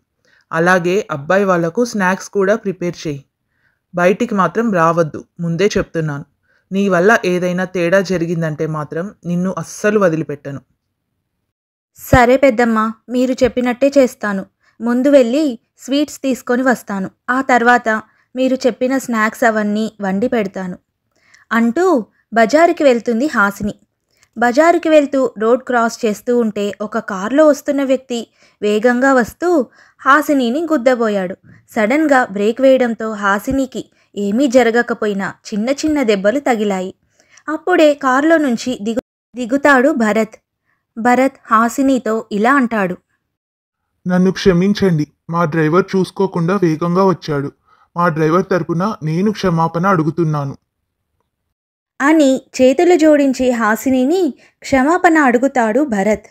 Speaker 3: అలాగే అబ్బాయి వాళ్లకు స్నాక్స్ కూడా ప్రిపేర్ చేయి. బయటికి మాత్రం రావద్దు, ముందే చెప్తున్నాను. నీ వల్ల ఏదైనా తేడా జరిగిందంటే మాత్రం నిన్ను అస్సలు వదిలిపెట్టను.
Speaker 2: సరే పెద్దమ్మ, మీరు చెప్పినట్టే చేస్తాను. ముందు వెళ్ళి స్వీట్స్ తీసుకొని వస్తాను. ఆ తర్వాత మీరు చెప్పిన స్నాక్స్ అవన్నీ వండి పెడతాను అంటూ బజారుకి వెళ్తుంది హాసిని. బజారుకి వెళ్తూ రోడ్ క్రాస్ చేస్తూ ఉంటే ఒక కారులో వస్తున్న వ్యక్తి వేగంగా వస్తూ హాసినిని గుద్దబోయాడు. సడన్గా బ్రేక్ వేయడంతో హాసినికి ఏమీ జరగకపోయినా చిన్న చిన్న దెబ్బలు తగిలాయి. అప్పుడే కారులో నుంచి దిగుతాడు భరత్. భరత్ హాసినితో ఇలా అంటాడు.
Speaker 1: నన్ను క్షమించండి, మా డ్రైవర్ చూసుకోకుండా వేగంగా వచ్చాడు. మా డ్రైవర్ తరపున నేను క్షమాపణ అడుగుతున్నాను
Speaker 2: అని చేతులు జోడించి హాసినిని క్షమాపణ అడుగుతాడు భరత్.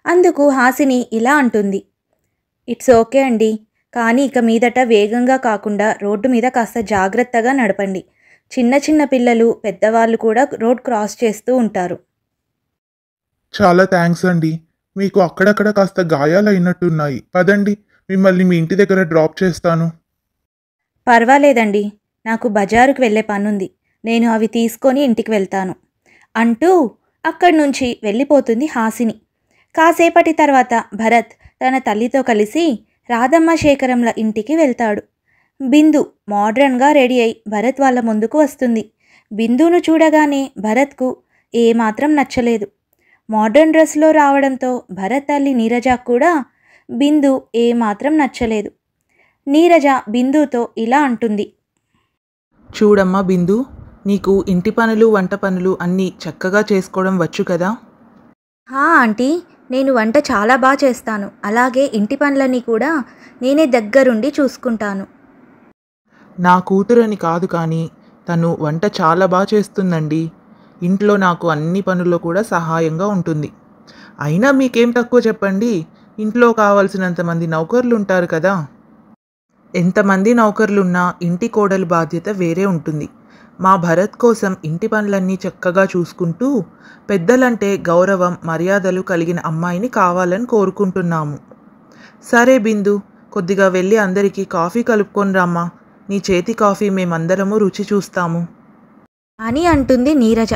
Speaker 2: అందుకు హాసిని ఇలా అంటుంది. ఇట్స్ ఓకే అండి, కానీ ఇక మీదట వేగంగా కాకుండా రోడ్డు మీద కాస్త జాగ్రత్తగా నడపండి. చిన్న చిన్న పిల్లలు, పెద్దవాళ్ళు కూడా రోడ్ క్రాస్ చేస్తూ ఉంటారు.
Speaker 1: చాలా థ్యాంక్స్ అండి. మీకు అక్కడక్కడ కాస్త గాయాలైనట్టున్నాయి. పదండి, మిమ్మల్ని మీ ఇంటి దగ్గర డ్రాప్ చేస్తాను.
Speaker 2: పర్వాలేదండి, నాకు బజారుకు వెళ్ళే పనుంది. నేను అవి తీసుకొని ఇంటికి వెళ్తాను అంటూ అక్కడి నుంచి వెళ్ళిపోతుంది హాసిని. కాసేపటి తర్వాత భరత్ తన తల్లితో కలిసి రాధమ్మ శేఖరంల ఇంటికి వెళ్తాడు. బిందు మోడ్రన్గా రెడీ అయి భరత్ వాళ్ళ ముందుకు వస్తుంది. బిందును చూడగానే భరత్కు ఏమాత్రం నచ్చలేదు. మోడ్రన్ డ్రెస్లో రావడంతో భరత్ తల్లి నీరజ కూడా బిందు ఏమాత్రం నచ్చలేదు. నీరజ బిందుతో ఇలా అంటుంది.
Speaker 3: చూడమ్మా బిందు, నీకు ఇంటి పనులు, వంట పనులు అన్నీ చక్కగా చేసుకోవడం వచ్చు కదా.
Speaker 2: ఆంటీ, నేను వంట చాలా బాగా చేస్తాను. అలాగే ఇంటి పనులన్నీ కూడా నేనే దగ్గరుండి చూసుకుంటాను.
Speaker 3: నా కూతురని కాదు కానీ తను వంట చాలా బాగా చేస్తుందండి. ఇంట్లో నాకు అన్ని పనుల్లో కూడా సహాయంగా ఉంటుంది. అయినా మీకేం తక్కువ చెప్పండి, ఇంట్లో కావాల్సినంత మంది నౌకర్లు ఉంటారు కదా. ఎంతమంది నౌకర్లున్నా ఇంటి కోడలు బాధ్యత వేరే ఉంటుంది. మా భరత్ కోసం ఇంటి పనులన్నీ చక్కగా చూసుకుంటూ పెద్దలంటే గౌరవం మర్యాదలు కలిగిన అమ్మాయిని కావాలని కోరుకుంటున్నాము. సరే బిందు, కొద్దిగా వెళ్ళి అందరికీ కాఫీ కలుపుకొని రమ్మా. నీ చేతి కాఫీ మేమందరము రుచి చూస్తాము
Speaker 2: అని అంటుంది నీరజ.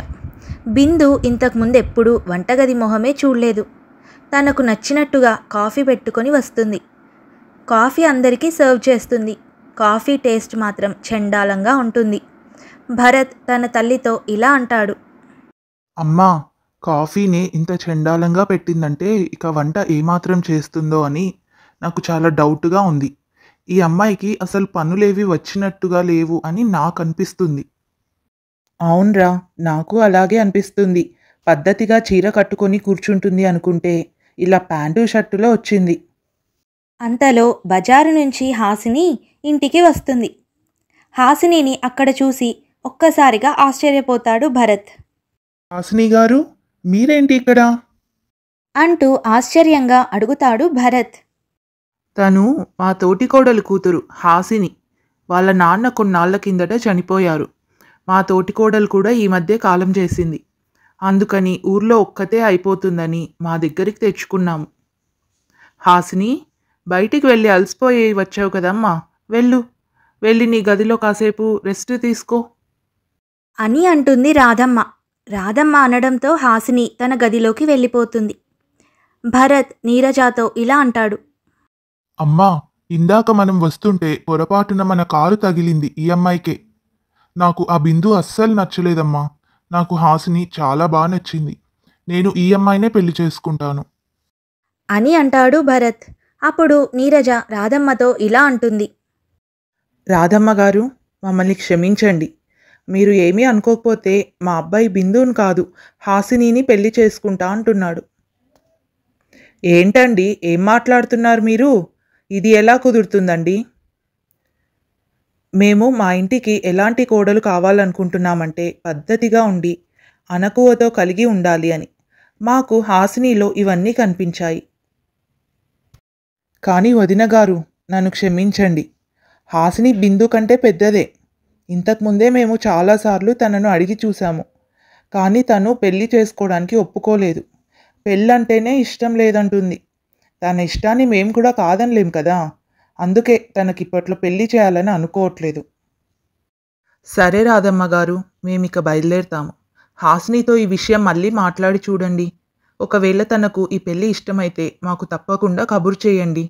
Speaker 2: బిందు ఇంతకుముందు ఎప్పుడూ వంటగది మొహమే చూడలేదు. తనకు నచ్చినట్టుగా కాఫీ పెట్టుకొని వస్తుంది. కాఫీ అందరికీ సర్వ్ చేస్తుంది. కాఫీ టేస్ట్ మాత్రం చండాలంగా ఉంటుంది. భరత్ తన తల్లితో ఇలా అంటాడు.
Speaker 1: అమ్మా, కాఫీని ఇంత చండాలంగా పెట్టిందంటే ఇక వంట ఏమాత్రం చేస్తుందో అని నాకు చాలా డౌట్గా ఉంది. ఈ అమ్మాయికి అసలు పనులేవి వచ్చినట్టుగా లేవు అని నాకు అనిపిస్తుంది.
Speaker 3: అవునరా, నాకు అలాగే అనిపిస్తుంది. పద్ధతిగా చీర కట్టుకొని కూర్చుంటుంది అనుకుంటే ఇలా ప్యాంటు షర్టులో వచ్చింది.
Speaker 2: అంతలో బజారు నుంచి హాసిని ఇంటికి వస్తుంది. హాసినిని అక్కడ చూసి ఒక్కసారిగా ఆశ్చర్యపోతాడు భరత్.
Speaker 1: హాసిని గారు, మీరేంటి ఇక్కడ?
Speaker 2: అంటూ ఆశ్చర్యంగా అడుగుతాడు భరత్.
Speaker 3: తను మా తోటికోడలు కూతురు హాసిని. వాళ్ళ నాన్న కొన్నాళ్ల కిందట చనిపోయారు. మా తోటికోడలు కూడా ఈ మధ్య కాలం చేసింది. అందుకని ఊర్లో ఒక్కతే అయిపోతుందని మా దగ్గరికి తెచ్చుకున్నాము. హాసిని, బయటికి వెళ్ళి అలసిపోయి వచ్చావు కదమ్మా, వెళ్ళి నీ గదిలో కాసేపు రెస్ట్ తీసుకో
Speaker 2: అని అంటుంది రాధమ్మ. రాధమ్మ అనడంతో హాసిని తన గదిలోకి వెళ్ళిపోతుంది. భరత్ నీరజాతో ఇలా అంటాడు.
Speaker 1: అమ్మా, ఇందాక మనం వస్తుంటే పొరపాటున మన కారు తగిలింది ఈ అమ్మాయికే. నాకు ఆ బిందు అస్సలు నచ్చలేదమ్మా. నాకు హాసిని చాలా బాగా నచ్చింది. నేను ఈ అమ్మాయినే పెళ్లి చేసుకుంటాను
Speaker 2: అని అంటాడు భరత్. అప్పుడు నీరజ రాధమ్మతో ఇలా అంటుంది.
Speaker 3: రాధమ్మ గారు, మమ్మల్ని క్షమించండి. మీరు ఏమీ అనుకోకపోతే మా అబ్బాయి బిందుని కాదు హాసినిని పెళ్లి చేసుకుంటా అంటున్నాడు. ఏంటండి, ఏం మాట్లాడుతున్నారు మీరు? ఇది ఎలా కుదురుతుందండి? మేము మా ఇంటికి ఎలాంటి కోడలు కావాలనుకుంటున్నామంటే పద్ధతిగా ఉండి అనకువతో కలిగి ఉండాలి అని. మాకు హాసినిలో ఇవన్నీ కనిపించాయి. కానీ వదిన గారు, నన్ను క్షమించండి. హాసిని బిందు కంటే పెద్దదే. ఇంతకుముందే మేము చాలాసార్లు తనను అడిగి చూశాము. కానీ తను పెళ్లి చేసుకోవడానికి ఒప్పుకోలేదు. పెళ్ళంటేనే ఇష్టం లేదంటుంది. తన ఇష్టాన్ని మేము కూడా కాదనలేం కదా. అందుకే తనకిప్పట్లో పెళ్లి చేయాలని అనుకోవట్లేదు. సరే రాధమ్మ గారు, మేమిక బయలుదేరుతాము. హాసినితో ఈ విషయం మళ్ళీ మాట్లాడి చూడండి. ఒకవేళ తనకు ఈ పెళ్లి ఇష్టమైతే మాకు తప్పకుండా కబురు చేయండి.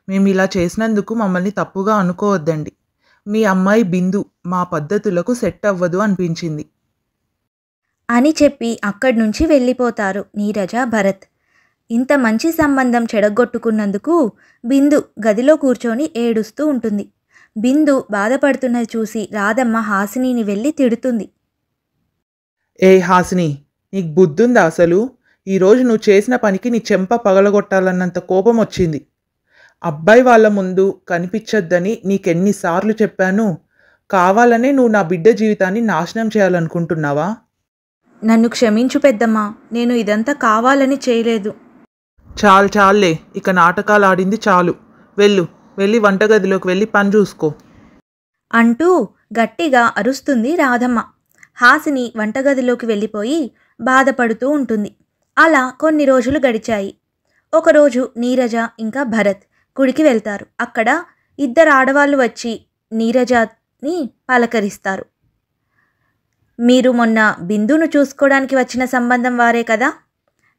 Speaker 3: మేము ఇలా చేసినందుకు మమ్మల్ని తప్పుగా అనుకోవద్దండి. మీ అమ్మాయి బిందు మా పద్ధతులకు సెట్ అవ్వదు అనిపించింది
Speaker 2: అని చెప్పి అక్కడి నుంచి వెళ్ళిపోతారు నీరజ, భరత్. ఇంత మంచి సంబంధం చెడగొట్టుకున్నందుకు బిందు గదిలో కూర్చొని ఏడుస్తూ ఉంటుంది. బిందు బాధపడుతున్నది చూసి రాధమ్మ హాసినిని వెళ్ళి తిడుతుంది.
Speaker 3: ఏ హాసిని, నీకు బుద్ధుందా అసలు? ఈరోజు నువ్వు చేసిన పనికి నీ చెంప పగలగొట్టాలన్నంత కోపం వచ్చింది. అబ్బాయి వాళ్ళ ముందు కనిపించొద్దని నీకెన్నిసార్లు చెప్పాను. కావాలనే నువ్వు నా బిడ్డ జీవితాన్ని నాశనం చేయాలనుకుంటున్నావా?
Speaker 2: నన్ను క్షమించు పెద్దమ్మా, నేను ఇదంతా కావాలని చేయలేదు.
Speaker 3: చాలే, ఇక నాటకాలు ఆడింది చాలు. వెళ్ళి వంటగదిలోకి వెళ్ళి పని చూసుకో
Speaker 2: అంటూ గట్టిగా అరుస్తుంది రాధమ్మ. హాసిని వంటగదిలోకి వెళ్ళిపోయి బాధపడుతూ ఉంటుంది. అలా కొన్ని రోజులు గడిచాయి. ఒకరోజు నీరజ ఇంకా భరత్ గుడికి వెళ్తారు. అక్కడ ఇద్దరు ఆడవాళ్ళు వచ్చి నీరజని పలకరిస్తారు. మీరు మొన్న బిందును చూసుకోవడానికి వచ్చిన సంబంధం వారే కదా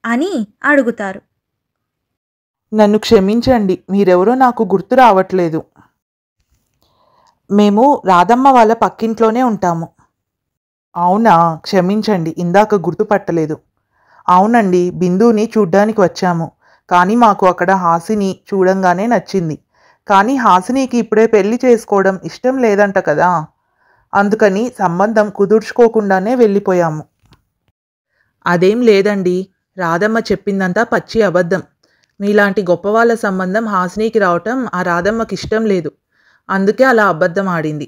Speaker 2: అని అడుగుతారు.
Speaker 3: నన్ను క్షమించండి, మీరెవరో నాకు గుర్తు రావట్లేదు. మేము రాధమ్మ వాళ్ళ పక్కింట్లోనే ఉంటాము. అవునా, క్షమించండి, ఇందాక గుర్తుపట్టలేదు. అవునండి, బిందుని చూడ్డానికి వచ్చాము. కానీ మాకు అక్కడ హాసిని చూడంగానే నచ్చింది. కానీ హాసినికి ఇప్పుడే పెళ్లి చేసుకోవడం ఇష్టం లేదంట కదా. అందుకని సంబంధం కుదుర్చుకోకుండానే వెళ్ళిపోయాము. అదేం లేదండి, రాధమ్మ చెప్పిందంతా పచ్చి అబద్ధం. మీలాంటి గొప్పవాళ్ళ సంబంధం హాసినికి రావటం ఆ రాధమ్మకి ఇష్టం లేదు. అందుకే అలా అబద్ధం ఆడింది.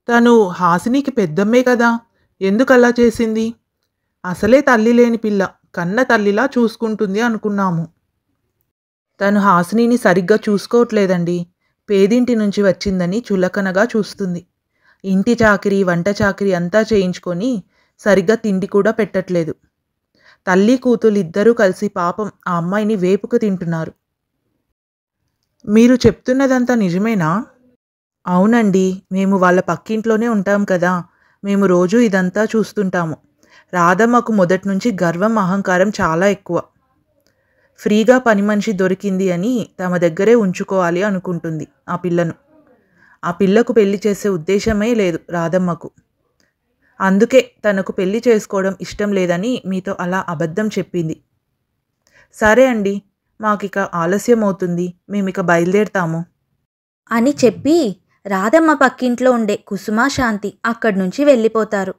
Speaker 3: తను హాసినికి పెద్దమ్మే కదా, ఎందుకు అలా చేసింది? అసలే తల్లి లేని పిల్ల, కన్న తల్లిలా చూసుకుంటుంది అనుకున్నాము. తను హాసినిని సరిగ్గా చూసుకోవట్లేదండి. పేదింటి నుంచి వచ్చిందని చులకనగా చూస్తుంది. ఇంటి చాకిరీ వంట చాకిరీ అంతా చేయించుకొని సరిగ్గా తిండి కూడా పెట్టట్లేదు. తల్లి కూతురు ఇద్దరూ కలిసి పాపం ఆ అమ్మాయిని వేపుకు తింటున్నారు. మీరు చెప్తున్నదంతా నిజమేనా? అవునండి, మేము వాళ్ళ పక్కింట్లోనే ఉంటాం కదా, మేము రోజూ ఇదంతా చూస్తుంటాము. రాధమ్మకు మొదటి నుంచి గర్వం అహంకారం చాలా ఎక్కువ. ఫ్రీగా పని మనిషి దొరికింది అని తమ దగ్గరే ఉంచుకోవాలి అనుకుంటుంది ఆ పిల్లను. ఆ పిల్లకు పెళ్లి చేసే ఉద్దేశమే లేదు రాధమ్మకు. అందుకే తనకు పెళ్లి చేసుకోవడం ఇష్టం లేదని మీతో అలా అబద్ధం చెప్పింది. సరే అండి, మాకిక ఆలస్యం అవుతుంది, మేమిక బయలుదేరుతాము
Speaker 2: అని చెప్పి రాధమ్మ పక్కింట్లో ఉండే కుసుమ శాంతి అక్కడి నుంచి వెళ్ళిపోతారు.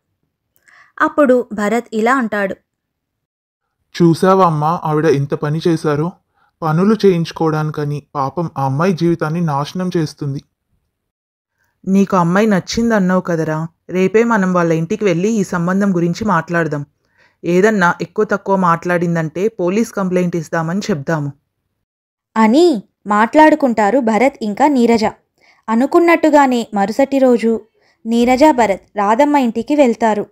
Speaker 2: అప్పుడు భరత్ ఇలా అంటాడు.
Speaker 1: చూసావమ్మా ఆవిడ ఎంత పని చేశారో. పనులు చేయించుకోవడానికని పాపం ఆ అమ్మాయి జీవితాన్ని నాశనం చేస్తుంది.
Speaker 3: నీకు అమ్మాయి నచ్చిందన్నావు కదరా, రేపే మనం వాళ్ళ ఇంటికి వెళ్ళి ఈ సంబంధం గురించి మాట్లాడదాం. ఏదన్నా ఎక్కువ తక్కువ మాట్లాడిందంటే పోలీస్ కంప్లైంట్ ఇస్తామని చెప్దాము
Speaker 2: అని మాట్లాడుకుంటారు భరత్ ఇంకా నీరజ. అనుకున్నట్టుగానే మరుసటి రోజు నీరజ భరత్ రాధమ్మ ఇంటికి వెళ్తారు.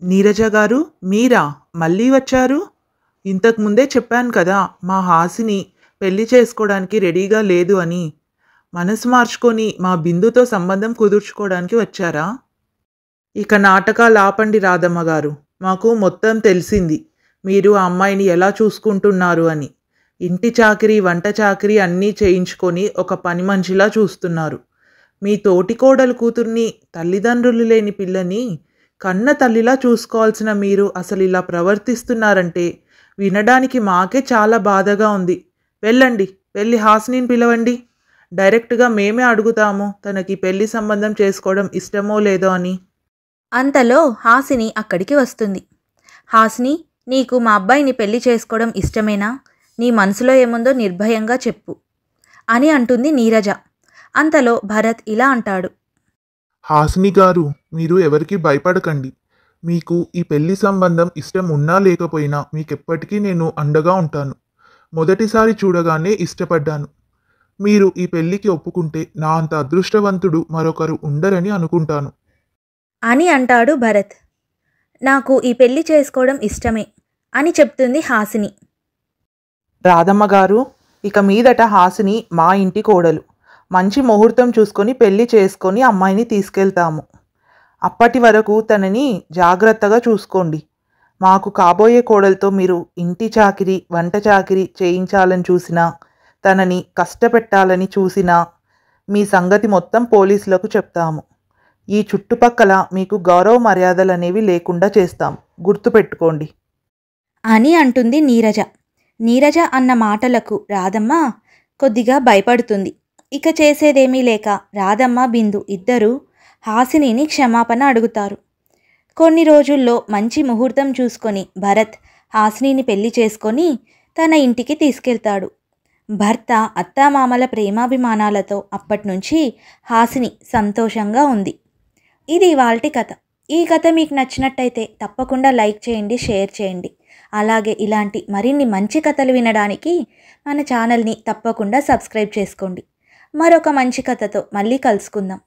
Speaker 3: నీరజ గారు, మీరా మళ్ళీ వచ్చారు? ఇంతకుముందే చెప్పాను కదా మా హాసిని పెళ్లి చేసుకోవడానికి రెడీగా లేదు అని. మనసు మార్చుకొని మా బిందుతో సంబంధం కుదుర్చుకోవడానికి వచ్చారా? ఇక నాటకాలు ఆపండి రాధమ్మ గారు, మాకు మొత్తం తెలిసింది మీరు ఆ అమ్మాయిని ఎలా చూసుకుంటున్నారు అని. ఇంటి చాకిరీ వంట చాకిరీ అన్నీ చేయించుకొని ఒక పని మనిషిలా చూస్తున్నారు. మీ తోటికోడలు కూతుర్ని, తల్లిదండ్రులు లేని పిల్లని కన్న తల్లిలా చూసుకోవాల్సిన మీరు అసలు ఇలా ప్రవర్తిస్తున్నారంటే వినడానికి మాకే చాలా బాధగా ఉంది. వెళ్ళండి, వెళ్ళి హాసినిని పిలవండి. డైరెక్ట్గా మేమే అడుగుతాము తనకి పెళ్లి సంబంధం చేసుకోవడం ఇష్టమో లేదో అని.
Speaker 2: అంతలో హాసిని అక్కడికి వస్తుంది. హాసిని, నీకు మా అబ్బాయిని పెళ్లి చేసుకోవడం ఇష్టమేనా? నీ మనసులో ఏముందో నిర్భయంగా చెప్పు అని అంటుంది నీరజ. అంతలో భరత్ ఇలా అంటాడు.
Speaker 1: హాసిని గారు, మీరు ఎవరికి భయపడకండి. మీకు ఈ పెళ్లి సంబంధం ఇష్టం ఉన్నా లేకపోయినా మీకెప్పటికీ నేను అండగా ఉంటాను. మొదటిసారి చూడగానే ఇష్టపడ్డాను. మీరు ఈ పెళ్లికి ఒప్పుకుంటే నా అంత అదృష్టవంతుడు మరొకరు ఉండరని అనుకుంటాను
Speaker 2: అని అంటాడు భరత్. నాకు ఈ పెళ్లి చేసుకోవడం ఇష్టమే అని చెప్తుంది హాసిని.
Speaker 3: రాధమ్మ గారు, ఇక మీదట హాసిని మా ఇంటి కోడలు. మంచి ముహూర్తం చూసుకొని పెళ్లి చేసుకొని అమ్మాయిని తీసుకెళ్తాము. అప్పటి వరకు తనని జాగ్రత్తగా చూసుకోండి. మాకు కాబోయే కోడలతో మీరు ఇంటి చాకిరీ వంట చాకిరీ చేయించాలని చూసినా, తనని కష్టపెట్టాలని చూసినా మీ సంగతి మొత్తం పోలీసులకు చెప్తాము. ఈ చుట్టుపక్కల మీకు గౌరవ మర్యాదలు అనేవి లేకుండా చేస్తాం, గుర్తుపెట్టుకోండి
Speaker 2: అని అంటుంది నీరజ. నీరజ అన్న మాటలకు రాధమ్మ కొద్దిగా భయపడుతుంది. ఇక చేసేదేమీ లేక రాధమ్మ బిందు ఇద్దరూ హాసినిని క్షమాపణ అడుగుతారు. కొన్ని రోజుల్లో మంచి ముహూర్తం చూసుకొని భరత్ హాసినిని పెళ్లి చేసుకొని తన ఇంటికి తీసుకెళ్తాడు. భర్త అత్తామామల ప్రేమాభిమానాలతో అప్పట్నుంచి హాసిని సంతోషంగా ఉంది. ఇది ఇవాల్టి కథ. ఈ కథ మీకు నచ్చినట్టయితే తప్పకుండా లైక్ చేయండి, షేర్ చేయండి. అలాగే ఇలాంటి మరిన్ని మంచి కథలు వినడానికి మన ఛానల్ని తప్పకుండా సబ్స్క్రైబ్ చేసుకోండి. మరొక మంచి కథతో మళ్ళీ కలుసుకుందాం.